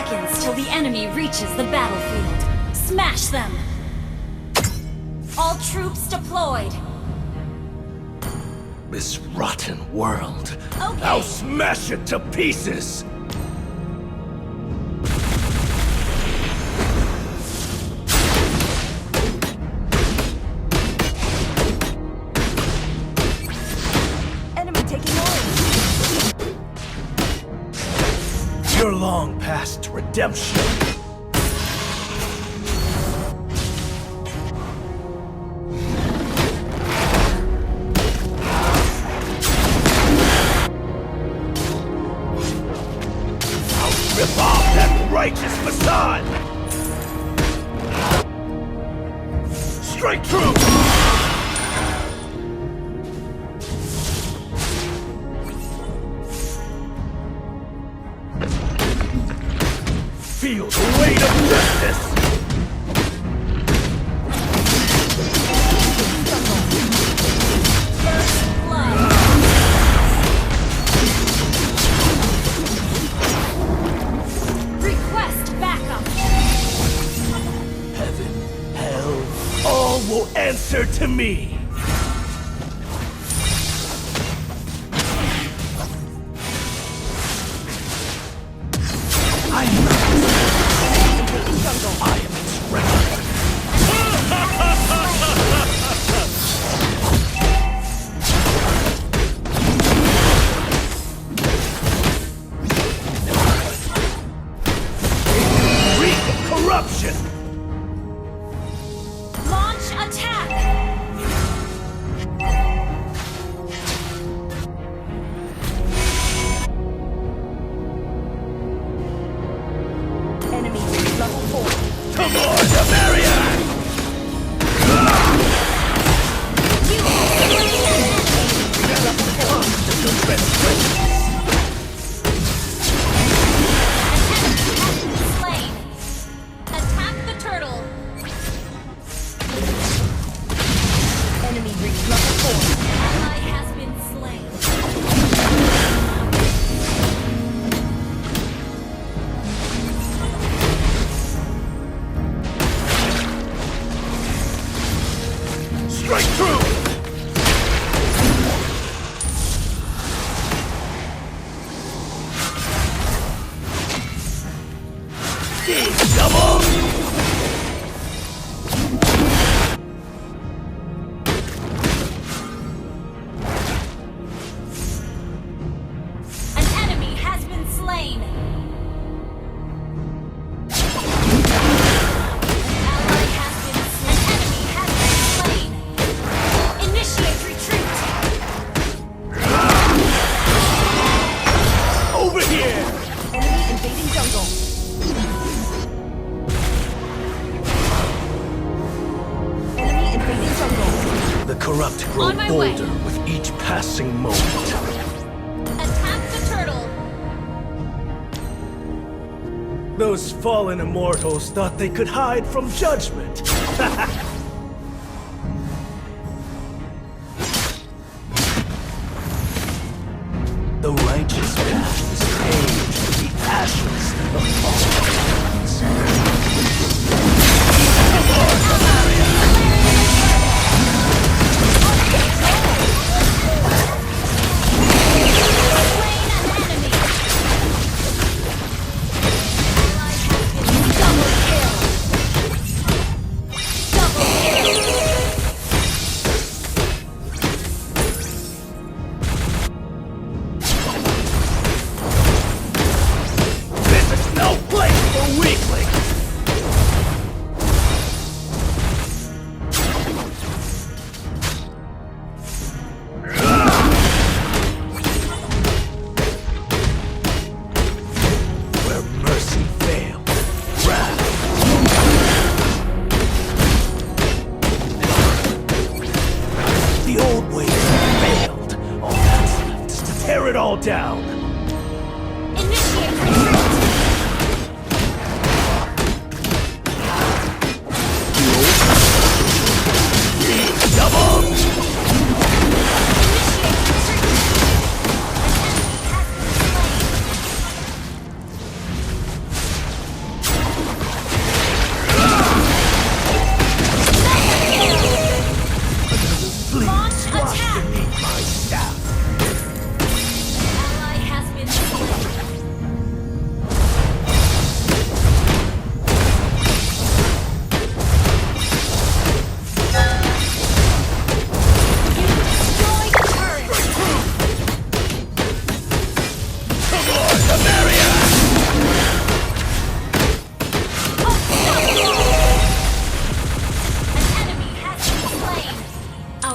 seconds till the enemy reaches the battlefield. Smash them! All troops deployed. This rotten world. Okay. I'll smash it to pieces! Enemy taking oil. You're long past redemption. Rip off that righteous facade! Strike true! Feel the weight of justice! Will answer to me. I am its record. Reek of corruption. Attack! Enemy level 4. Come on, Demarian! You slain. Attack the turtle. Enemy reached level 4. Ally has been slain. Strike through! Double! The corrupt grow bolder with each passing moment. Attack the turtle! Those fallen immortals thought they could hide from judgment. The righteous path is paved with the ashes of fallen gods. Tear it all down! Initiate retreat! Double!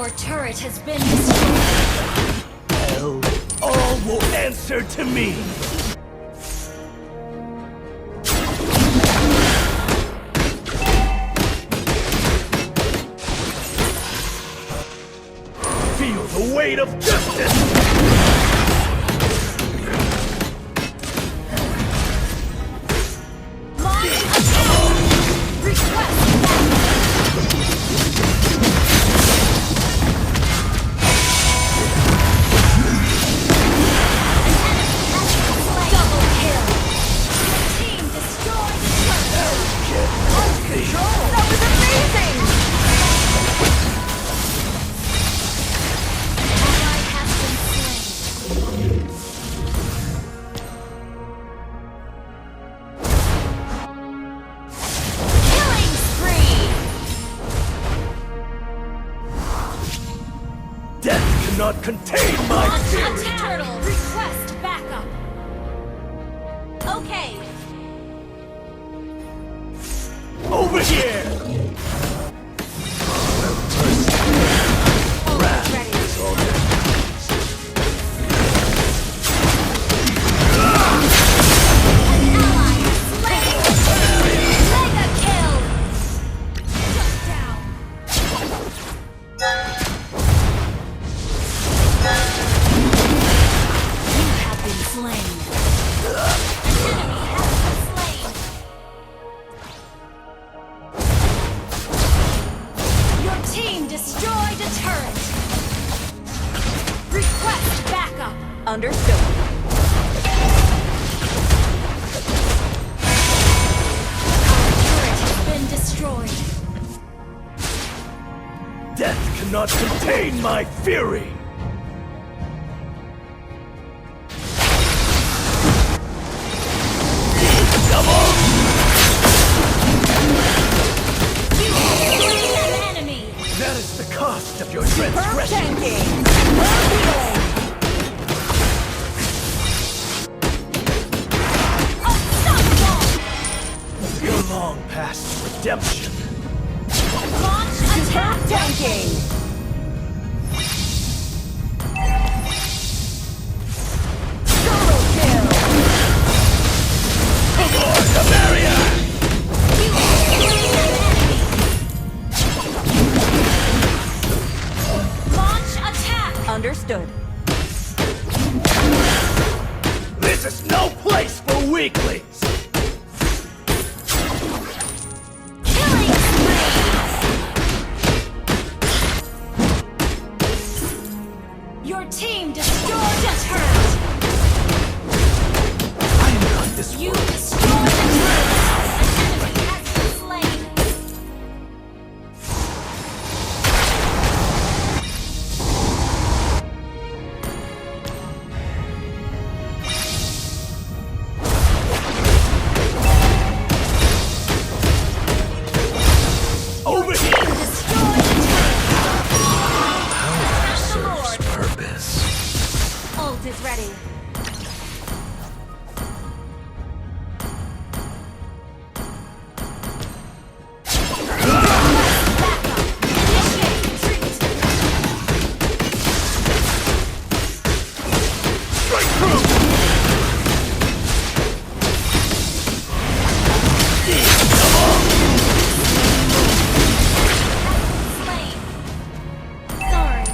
Our turret has been destroyed. Hell, all will answer to me. Feel the weight of justice! Launch attack! Request backup! Double kill! Your team destroyed the turret! That was amazing! Ally has been slain. Killing spree! Death cannot contain my Launch fury! attack! Turtle, request backup! Okay, Over here! almost ready. Is all there. Ally slain! Mega kill! Shut down! You have been slain. An enemy has been slain. Your team destroyed a turret. Request backup. Understood. Turret has been destroyed. Death cannot contain my fury! Double! You have slain an enemy. That is the cost of your Superb transgression! tanking! Superb healing! Unstoppable! You're long past redemption. Launch attack! Superb tanking! Solo kill! Avoid the barrier! You have slain an enemy. Launch attack! Understood. This is no place for weaklings! Killing spree! Your team destroyed a turret! I am not this You world. destroyed a turret! An enemy has been slain! Over here! Destroyed a turret! Serves purpose. Ult is ready. Backup! Initiate retreat! Strike through! Slain. Sorry.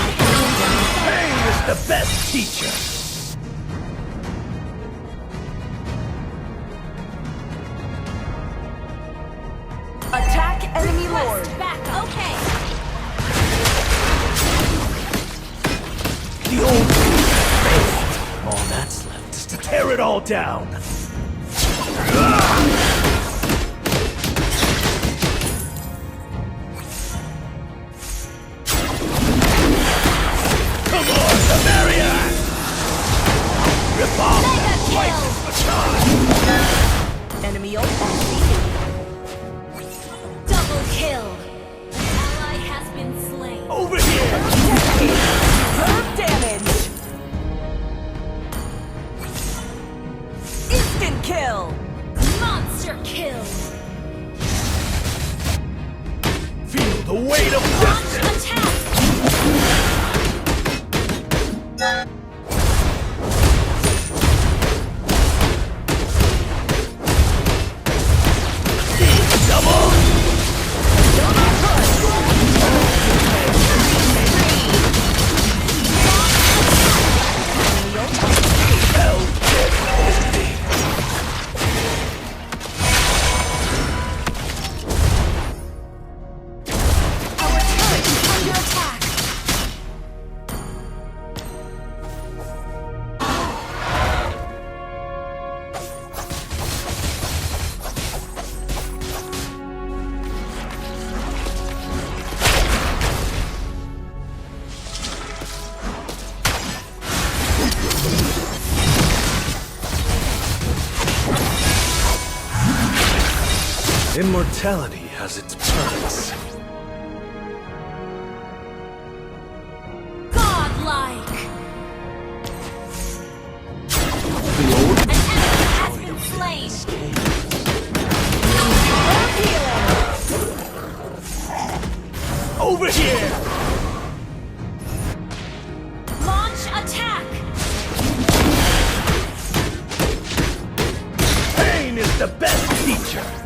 Pain is the best teacher! Attack enemy Request lord! backup. Okay. The old failed. All that's left is to tear it all down. Come on, the barrier! Rip off Mega that kill. righteous facade! Enemy ult on scene. Double kill. An ally has been slain. Over here! Tanking! Superb damage! Instant kill! Monster kill. weight of Launch distance! attack! Double! Our turret is under attack! Immortality has its perks. Godlike! The old An enemy has been slain! over here! Launch attack! Pain is the best teacher!